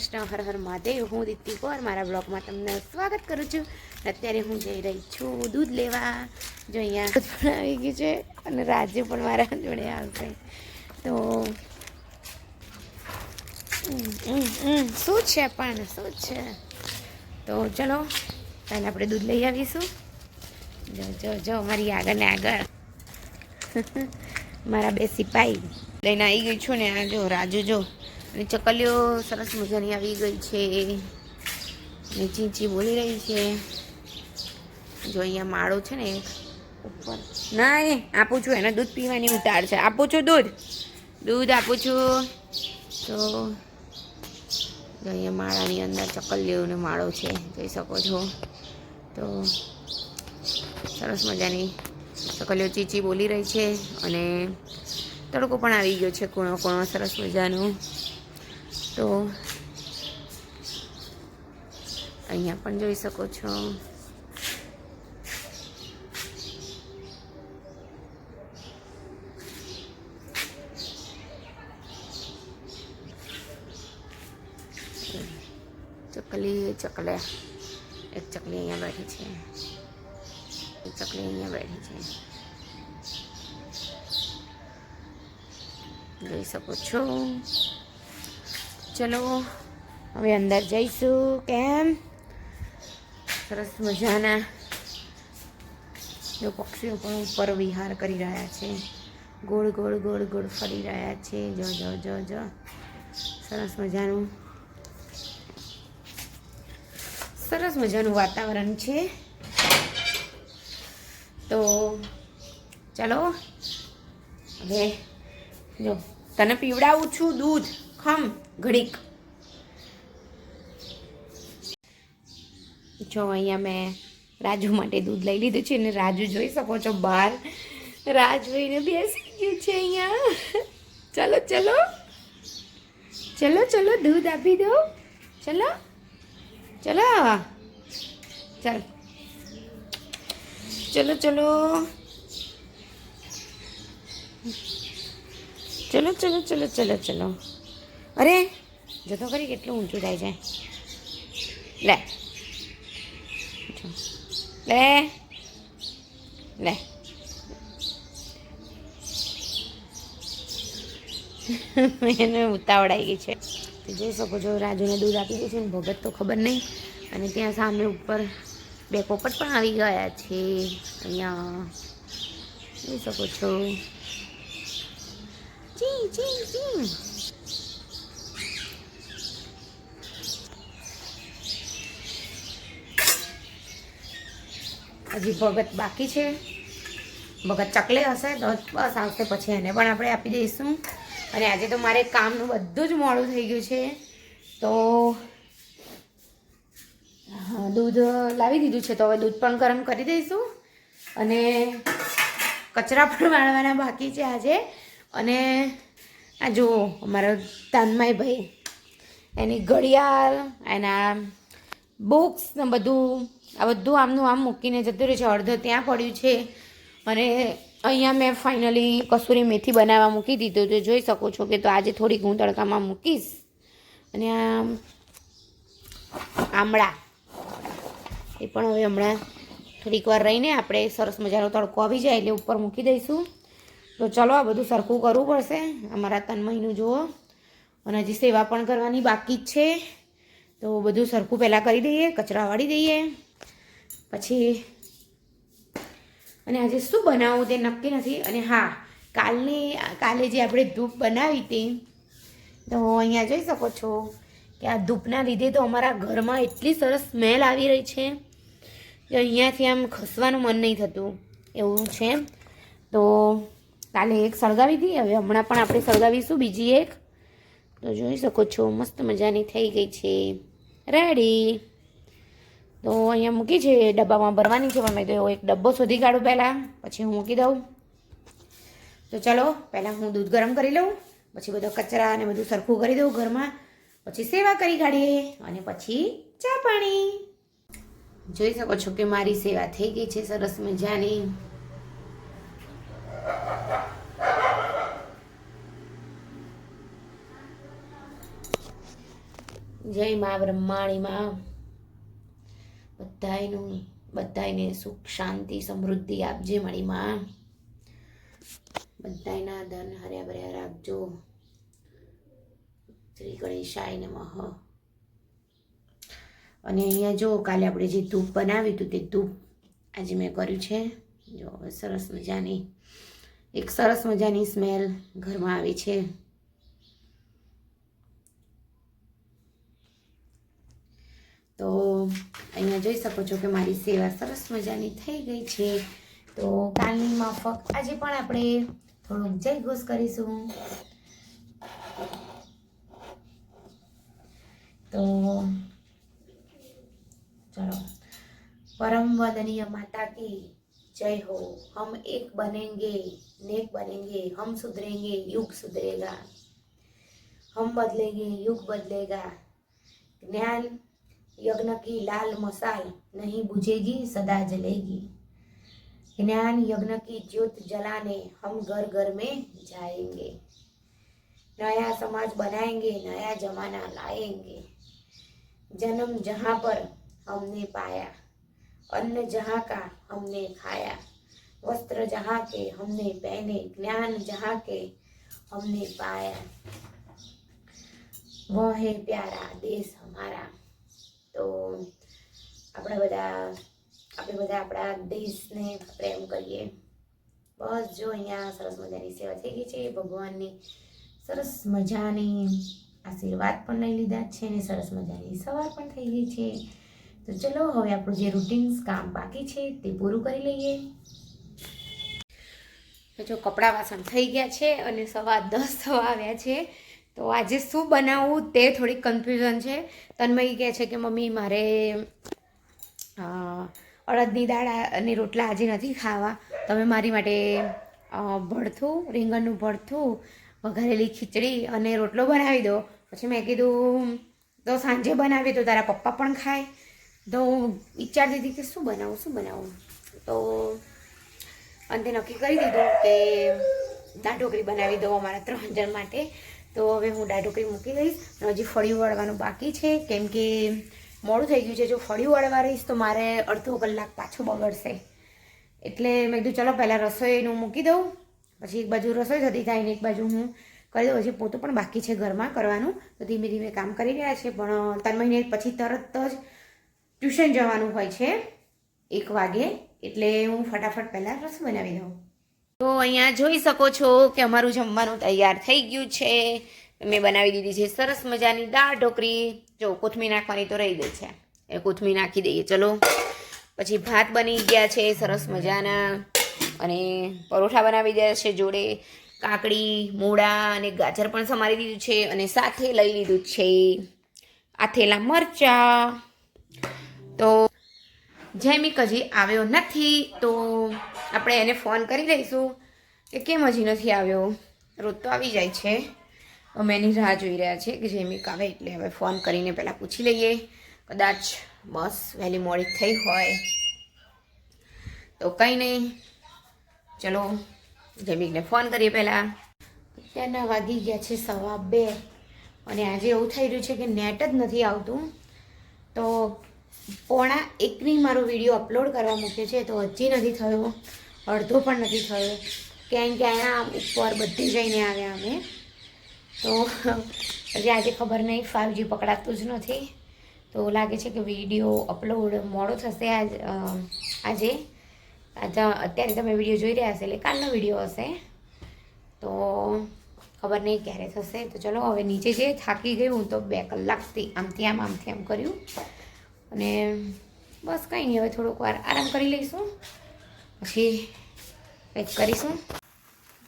કૃષ્ણ, હર હર મહાદેવ। હું દીપ્તિ કૌર મારા બ્લોગમાં તમને સ્વાગત કરું છું। અત્યારે હું જઈ રહી છું દૂધ લેવા। જો અહીંયા દૂધ પણ આવી ગયું છે અને રાજુ પણ મારા જોડે આવશે। તો શું છે પણ શું છે, તો ચલો પહેલાં આપણે દૂધ લઈ આવીશું। જો જો જો મારી આગળ ને આગળ મારા બે સિપાઈ લઈને આવી ગઈ છું ને। આ જો રાજુ જો, અને ચકલીઓ સરસ મજાની આવી ગઈ છે અને ચીંચી બોલી રહી છે। જો અહીંયા માળો છે ને ઉપર, ના એ આપું છું, એને દૂધ પીવાની ઉતાર છે। આપું છું દૂધ, દૂધ આપું છું। તો જો અહીંયા માળાની અંદર ચકલીઓનો માળો છે, જોઈ શકો છો। તો સરસ મજાની ચકલીઓ ચીચી બોલી રહી છે અને તડકો પણ આવી ગયો છે કૂણો કૂણો સરસ મજાનો। તો અહીંયા પણ જોઈ શકો છો। ચકલી ચકલે એક ચકલી અહીંયા બેઠી છે, એક ચકલી અહીંયા બેઠી છે, જોઈ શકો છો। ચલો હવે અંદર જઈશું। કેમ સરસ મજાના જો પક્ષીઓ પણ ઉપર વિહાર કરી રહ્યા છે, ગોળ ગોળ ગોળ ગોળ ફરી રહ્યા છે। જો જો જો જો સરસ મજાનું વાતાવરણ છે। તો ચલો હવે જો તને પીવડાવું છું દૂધ, ખમ ઘડીક। જો અહીંયા મેં રાજુ માટે દૂધ લઈ લીધું છે અને રાજુ જોઈ શકો છો બહાર રાહ જોઈને બેસી ગયું છે અહીંયા। ચલો ચલો ચલો ચલો દૂધ આપી દો, ચલો ચલો ચાલ ચલો ચલો ચલો ચલો ચલો ચલો ચલો। અરે જતો કરી કેટલું ઊંચું થાય છે। લે લે લે એને ઉતાવળાઈ ગઈ છે। જોઈ શકો છો રાજુને દૂધ આપી દે છે ને ભગત તો ખબર નહીં। અને ત્યાં સામે ઉપર બે પોપટ પણ આવી ગયા છે, અહીંયા જોઈ શકો છો। ચી ચી ચી હજી ભગત બાકી છે, ભગત ચકલે હશે તો બસ આવશે પછી એને પણ આપણે આપી દઈશું। અને આજે તો મારે કામનું બધું જ મોડું થઈ ગયું છે, તો દૂધ લાવી દીધું છે, તો હવે દૂધ પણ ગરમ કરી દઈશું અને કચરા પણ વાળવાના બાકી છે આજે। અને આ જુઓ અમારા તાનમાઈ ભાઈ એની ઘડિયાળ, એના બુક્સ ને બધું આ બધું આમનું આમ મૂકીને જતું રહે છે, અડધો ત્યાં પડ્યું છે। અને અહીંયા મેં ફાઇનલી કસૂરી મેથી બનાવવા મૂકી દીધું, તો જોઈ શકો છો કે તો આજે થોડીક હું તડકામાં મૂકીશ। અને આ આમળા એ પણ હવે હમણાં થોડીક વાર રહીને આપણે સરસ મજાનો તડકો આવી જાય એટલે ઉપર મૂકી દઈશું। તો ચલો આ બધું સરખું કરવું પડશે અમારા તન્મયનું જુઓ, અને હજી સેવા પણ કરવાની બાકી જ છે, તો બધું સરખું પહેલાં કરી દઈએ, કચરા વાળી દઈએ પછી। અને આજે શું બનાવવું તે નક્કી નથી। અને હા, કાલે જે આપણે ધૂપ બનાવી હતી, તો અહીંયા જોઈ શકો છો કે આ ધૂપના લીધે તો અમારા ઘરમાં એટલી સરસ સ્મેલ આવી રહી છે કે અહીંયાથી આમ ખસવાનું મન નહીં થતું એવું છે। તો કાલે એક સળગાવી હતી, હવે હમણાં પણ આપણે સળગાવીશું બીજી એક। તો જોઈ શકો છો મસ્ત મજાની થઈ ગઈ છે, રેડી। તો અહીંયા મૂકી છે, ડબ્બામાં ભરવાની છે, પણ મેં તો એક ડબ્બો શોધી કાઢું પહેલાં, પછી હું મૂકી દઉં। તો ચલો પહેલાં હું દૂધ ગરમ કરી લઉં, પછી બધો કચરા અને બધું સરખું કરી દઉં ઘરમાં, પછી સેવા કરી કાઢીએ અને પછી ચા પાણી। જોઈ શકો છો કે મારી સેવા થઈ ગઈ છે સરસ મજાની। જય મા બ્રહ્માણી માં બધાને સુખ શાંતિ સમૃદ્ધિ આપજે મારી માં. બધાના ધન હર્યા ભર્યા રાખજો. શ્રી ગણેશાય નમઃ. અને અહીંયા જો કાલે આપણે જે ધૂપ બનાવ્યું હતું તે ધૂપ આજે મેં કર્યું છે. જો સરસ મજાની સ્મેલ ઘરમાં આવે છે. તો અહીંયા જોઈ શકો છો કે મારી સેવા સરસ મજાની થઈ ગઈ છે. તો કાલની માફક આજે પણ આપણે થોડુંક જય ઘોષ કરીશું. તો चलो, परम वंदनीय माता की जय हो. हम एक बनेंगे, नेक बनेंगे, हम सुधरेंगे, युग सुधरेगा. हम बदलेंगे, युग बदलेगा. ज्ञान यज्ञ की लाल मसाल नहीं बुझेगी, सदा जलेगी. ज्ञान यज्ञ की ज्योत जलाने हम घर घर में जाएंगे. नया समाज बनाएंगे, नया जमाना लाएंगे. जन्म जहाँ पर हमने पाया, अन्न जहाँ का हमने खाया, वस्त्र जहाँ के हमने पहने, ज्ञान जहाँ के हमने पाया, वह है प्यारा देश हमारा. तो આપણે બધા આપણા દેશને પ્રેમ કરીએ. બસ જો અહીંયા સરસ મજાની સેવા થઈ ગઈ છે. ભગવાનની સરસ મજાની આશીર્વાદ પણ લઈ લીધા છે અને સરસ મજાની સવાર પણ થઈ ગઈ છે. તો ચલો હવે આપણું જે રૂટીન્સ કામ બાકી છે તે પૂરું કરી લઈએ. તો જો કપડાં વાસણ થઈ ગયા છે અને 10:15 થવા આવ્યા છે. તો આજે શું બનાવવું તે થોડીક કન્ફ્યુઝન છે. તન્મયી કહે છે કે મમ્મી મારે અડદની દાળ અને રોટલા આજે નથી ખાવા, તમે મારી માટે ભરથું, રીંગણનું ભરથું, વઘારેલી ખીચડી અને રોટલો બનાવી દો. પછી મેં કીધું તો સાંજે બનાવી તો તારા પપ્પા પણ ખાય. તો હું વિચારતી હતી કે શું બનાવું. તો અંતે નક્કી કરી દીધું કે દાળ ઢોકળી બનાવી દો અમારા 3 જણ માટે. તો હવે હું દાળ ઢોકળી મૂકી દઈશ. હજી ફળિયું વળવાનું બાકી છે કેમ કે મોડું થઈ ગયું છે. જો ફળિયું વળવા રહીશ તો મારે અડધો કલાક પાછો બગડશે. એટલે મેં કીધું ચલો પહેલાં રસોઈનું મૂકી દઉં, પછી એક બાજુ રસોઈ થતી થાય ને એક બાજુ હું કરી દઉં. હજી પોતું પણ બાકી છે ઘરમાં કરવાનું. તો ધીમે ધીમે કામ કરી રહ્યા છે. પણ 3 મહિને પછી તરત જ ટ્યુશન જવાનું હોય છે 1 વાગે. એટલે હું ફટાફટ પહેલાં રસોઈ બનાવી દઉં. તો અહીંયા જોઈ શકો છો કે અમારું જમવાનું તૈયાર થઈ ગયું છે. મેં બનાવી દીધી છે સરસ મજાની દાળ ઢોકળી. જો કોથમીર નાખવાની તો રહી ગઈ છે, એ કોથમીર નાખી દઈએ. ચલો પછી ભાત બની ગયા છે સરસ મજાના અને પરોઠા બનાવી દીધા છે. જોડે કાકડી, મૂળા અને ગાજર પણ સમારી દીધું છે અને સાથે લઈ લીધું છે આથેલા મરચાં. તો જૈમિક હજી આવ્યો નથી તો આપણે એને ફોન કરી લઈશું કે કેમ હજી નથી આવ્યો. રોજ તો આવી જાય છે. અમે એની રાહ જોઈ રહ્યા છીએ કે જૈમિક આવે એટલે હવે ફોન કરીને પહેલાં પૂછી લઈએ. કદાચ બસ વહેલી મોડી થઈ હોય તો કંઈ નહીં. ચલો જૈમિકને ફોન કરીએ પહેલાં. અત્યારના વાગી ગયા છે 2:15 અને આજે એવું થઈ રહ્યું છે કે નેટ જ નથી આવતું. તો 1:45 મારો વિડીયો અપલોડ કરવા મૂક્યો છે તો હજી નથી થયો, અડધો પણ નથી થયો. ક્યાંય ક્યાં ઉપર બધે જઈને આવ્યા અમે. તો હજી આજે ખબર નહીં, 5G પકડાતું જ નથી. તો લાગે છે કે વિડીયો અપલોડ મોડો થશે આજે. અત્યારે તમે વિડીયો જોઈ રહ્યા હશે એટલે કાલનો વિડીયો હશે. તો ખબર નહીં ક્યારે થશે. તો ચલો હવે નીચે જે થાકી ગઈ હું તો 2 કલાકથી આમથી આમ કર્યું અને બસ કંઈ નહીં. હવે થોડુંક વાર આરામ કરી લઈશું પછી કંઈક કરીશું.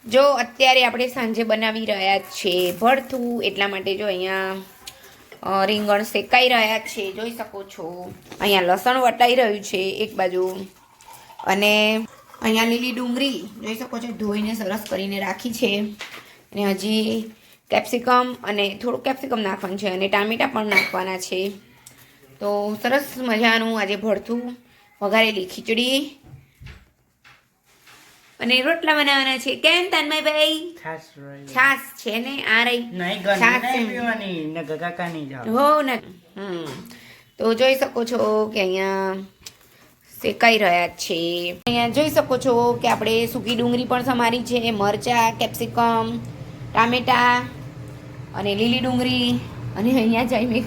જો અત્યારે આપણે સાંજે બનાવી રહ્યા છીએ ભરથું, એટલા માટે જો અહીંયા રીંગણ શેકાઈ રહ્યા છે જોઈ શકો છો. અહીંયા લસણ વટાઈ રહ્યું છે એક બાજુ અને અહીંયા લીલી ડુંગળી જોઈ શકો છો ધોઈને સરસ કરીને રાખી છે. અને હજી કેપ્સિકમ અને થોડું કેપ્સિકમ નાખવાનું છે અને ટામેટાં પણ નાખવાના છે. તો સરસ મજાનું આજે ભરથું, વઘારેલી ખીચડી અને રોટલા બનાવવાના છે. કેમ તન્મયભાઈ? છાસ છે ને આ રહી છાસ હો ને. તો જોઈ શકો છો કે અહીંયા શેકાઈ રહ્યા છે. અહીંયા જોઈ શકો છો કે આપણે સૂકી ડુંગળી પણ સમારી છે, મરચાં, કેપ્સિકમ, ટામેટા અને લીલી ડુંગળી. અને અહીંયા જઈને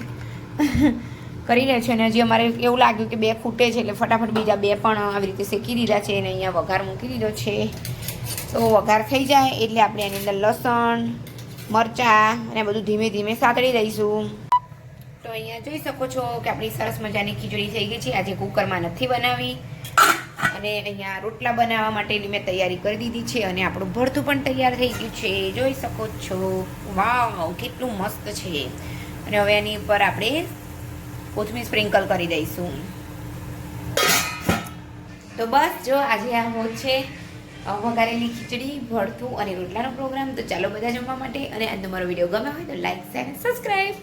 કરી રહ્યા છે. અને હજી અમારે એવું લાગ્યું કે 2 ખૂટે છે એટલે ફટાફટ બીજા 2 પણ આવી રીતે શેકી દીધા છે. અને અહીંયા વઘાર મૂકી દીધો છે. તો વઘાર થઈ જાય એટલે આપણે એની અંદર લસણ, મરચાં અને બધું ધીમે ધીમે સાતળી દઈશું. તો અહીંયા જોઈ શકો છો કે આપણી સરસ મજાની ખીચડી થઈ ગઈ છે. આજે કુકરમાં નથી બનાવી. અને અહીંયા રોટલા બનાવવા માટેની મેં તૈયારી કરી દીધી છે. અને આપણું ભરતું પણ તૈયાર થઈ ગયું છે. જોઈ શકો છો. વાવ, કેટલું મસ્ત છે. અને હવે એની ઉપર આપણે કોથમીર સ્પ્રિંકલ કરી દઈશું. તો બસ જો આજે આ હોત છે વઘારેલી ખીચડી, ભરતું અને રોટલાનો પ્રોગ્રામ. તો ચાલો બધા જમવા માટે. અને આજનો મારો વિડીયો ગમ્યો હોય તો લાઈક, શેર અને સબસ્ક્રાઈબ.